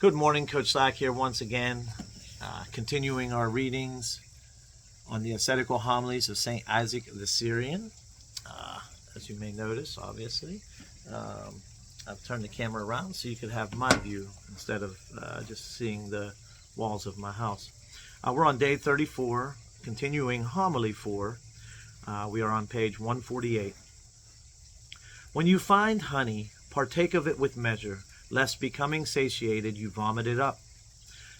Good morning, Coach Isaac here once again, continuing our readings on the ascetical homilies of St. Isaac the Syrian. As you may notice, obviously, I've turned the camera around so you could have my view instead of just seeing the walls of my house. We're on day 34, continuing homily 4. We are on page 148. When you find honey, partake of it with measure, lest becoming satiated you vomit it up.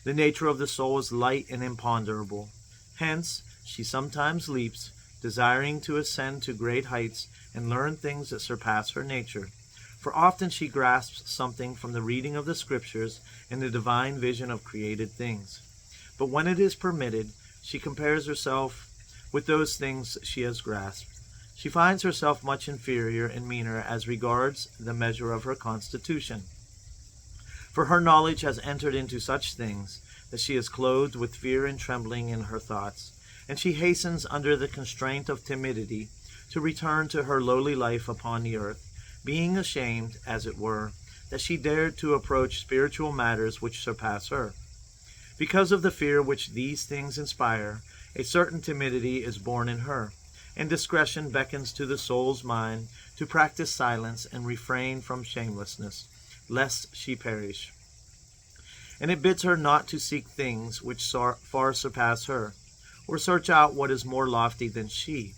The nature of the soul is light and imponderable. Hence, she sometimes leaps, desiring to ascend to great heights and learn things that surpass her nature. For often she grasps something from the reading of the Scriptures and the divine vision of created things. But when it is permitted, she compares herself with those things she has grasped. She finds herself much inferior and meaner as regards the measure of her constitution. For her knowledge has entered into such things that she is clothed with fear and trembling in her thoughts, and she hastens under the constraint of timidity to return to her lowly life upon the earth, being ashamed, as it were, that she dared to approach spiritual matters which surpass her. Because of the fear which these things inspire, a certain timidity is born in her, and discretion beckons to the soul's mind to practice silence and refrain from shamelessness, lest she perish. And it bids her not to seek things which far surpass her, or search out what is more lofty than she.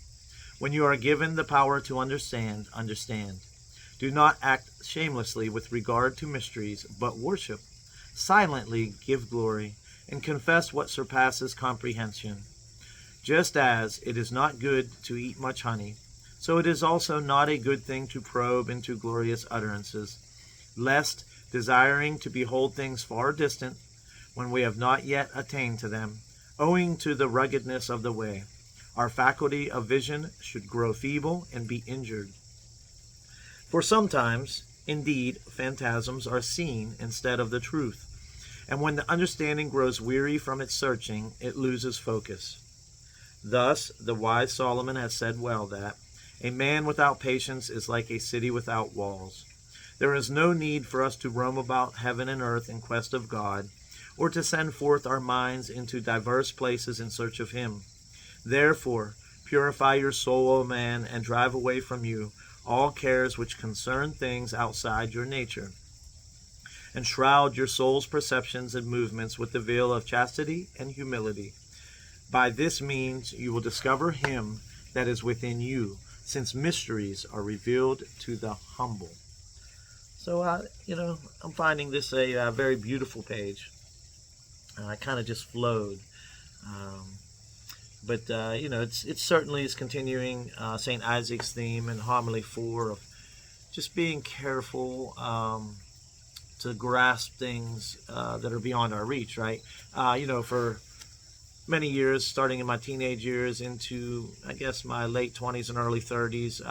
When you are given the power to understand, understand. Do not act shamelessly with regard to mysteries, but worship. Silently give glory, and confess what surpasses comprehension. Just as it is not good to eat much honey, so it is also not a good thing to probe into glorious utterances, lest, desiring to behold things far distant, when we have not yet attained to them, owing to the ruggedness of the way, our faculty of vision should grow feeble and be injured. For sometimes, indeed, phantasms are seen instead of the truth, and when the understanding grows weary from its searching, it loses focus. Thus, the wise Solomon has said well that, a man without patience is like a city without walls. There is no need for us to roam about heaven and earth in quest of God, or to send forth our minds into diverse places in search of Him. Therefore, purify your soul, O man, and drive away from you all cares which concern things outside your nature, and shroud your soul's perceptions and movements with the veil of chastity and humility. By this means you will discover Him that is within you, since mysteries are revealed to the humble. So, I'm finding this a very beautiful page. I kind of just flowed. But it certainly is continuing St. Isaac's theme in Homily 4 of just being careful to grasp things that are beyond our reach, right? For many years, starting in my teenage years into, I guess, my late 20s and early 30s,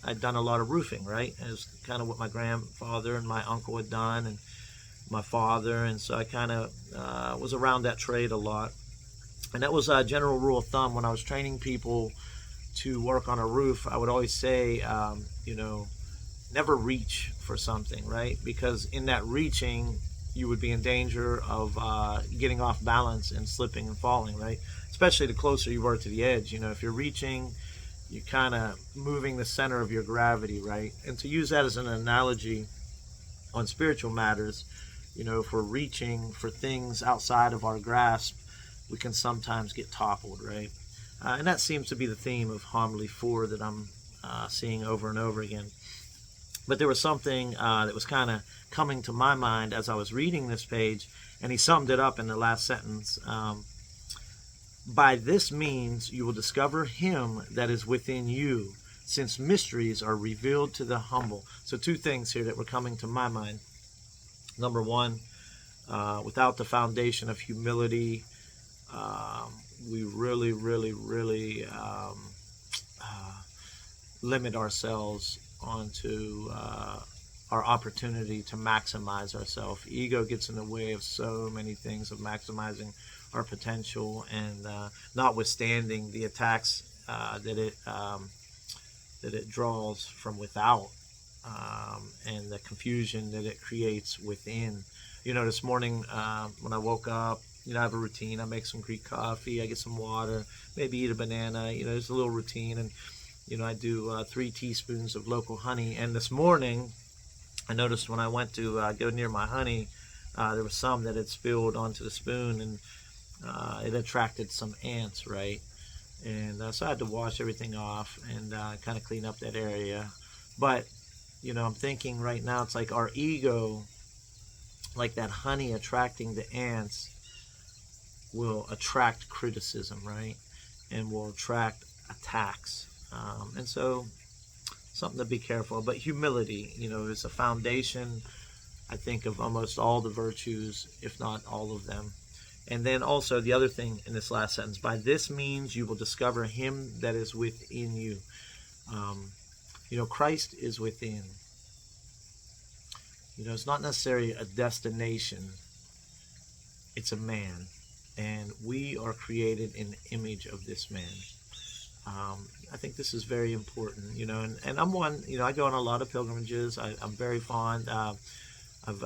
I'd done a lot of roofing, right? It was kind of what my grandfather and my uncle had done, and my father, and so I kind of was around that trade a lot. And that was a general rule of thumb. When I was training people to work on a roof, I would always say, never reach for something, right? Because in that reaching, you would be in danger of getting off balance and slipping and falling, right? Especially the closer you were to the edge. If you're reaching, you're kind of moving the center of your gravity, right? And to use that as an analogy on spiritual matters, if we're reaching for things outside of our grasp, we can sometimes get toppled, right? And that seems to be the theme of Homily 4 that I'm seeing over and over again. But there was something that was kind of coming to my mind as I was reading this page, and he summed it up in the last sentence. By this means you will discover Him that is within you, since mysteries are revealed to the humble. So two things here that were coming to my mind. Number one, without the foundation of humility, we really limit ourselves onto our opportunity to maximize ourselves. Ego gets in the way of so many things, of maximizing our potential, and notwithstanding the attacks that it draws from without, and the confusion that it creates within. This morning when I woke up, I have a routine. I make some Greek coffee, I get some water, maybe eat a banana. There's a little routine, and I do 3 teaspoons of local honey. And this morning, I noticed when I went to go near my honey, there was some that had spilled onto the spoon, and it attracted some ants, right? And so I had to wash everything off and kind of clean up that area. But I'm thinking right now, it's like our ego, like that honey attracting the ants, will attract criticism, right? And will attract attacks. And so something to be careful. But humility, is a foundation, I think, of almost all the virtues, if not all of them. And then also the other thing in this last sentence, by this means you will discover him that is within you. Christ is within. It's not necessarily a destination. It's a man. And we are created in the image of this man. I think this is very important, and I'm one, I go on a lot of pilgrimages. I'm very fond. I've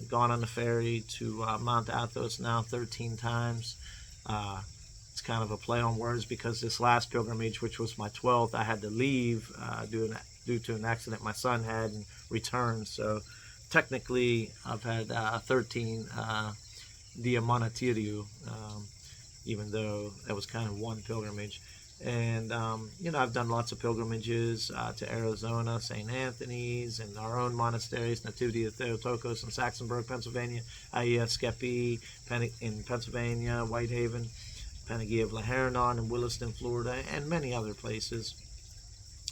gone on the ferry to Mount Athos now 13 times. It's kind of a play on words because this last pilgrimage, which was my 12th, I had to leave due to an accident my son had and returned. So technically, I've had 13 Diamanatiriu, even though that was kind of one pilgrimage. And, I've done lots of pilgrimages to Arizona, St. Anthony's, and our own monasteries, Nativity of Theotokos in Saxonburg, Pennsylvania, ˀAγία Σκέπη in Pennsylvania, Whitehaven, Panagea of Lahernon in Williston, Florida, and many other places,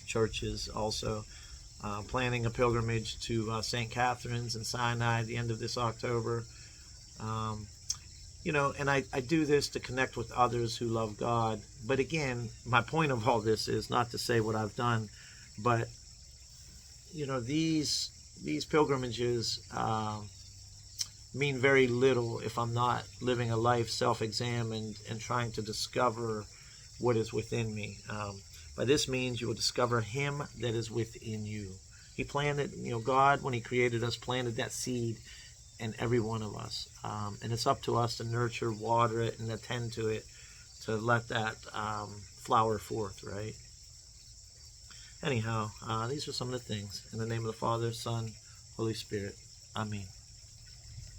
churches also. Planning a pilgrimage to St. Catherine's in Sinai at the end of this October. And I do this to connect with others who love God. But again, my point of all this is not to say what I've done, but, these pilgrimages mean very little if I'm not living a life self-examined and trying to discover what is within me. By this means, you will discover him that is within you. He planted, God, when he created us, planted that seed in every one of us. And it's up to us to nurture, water it, and attend to it, to let that flower forth, right? Anyhow, these are some of the things. In the name of the Father, Son, Holy Spirit. Amen.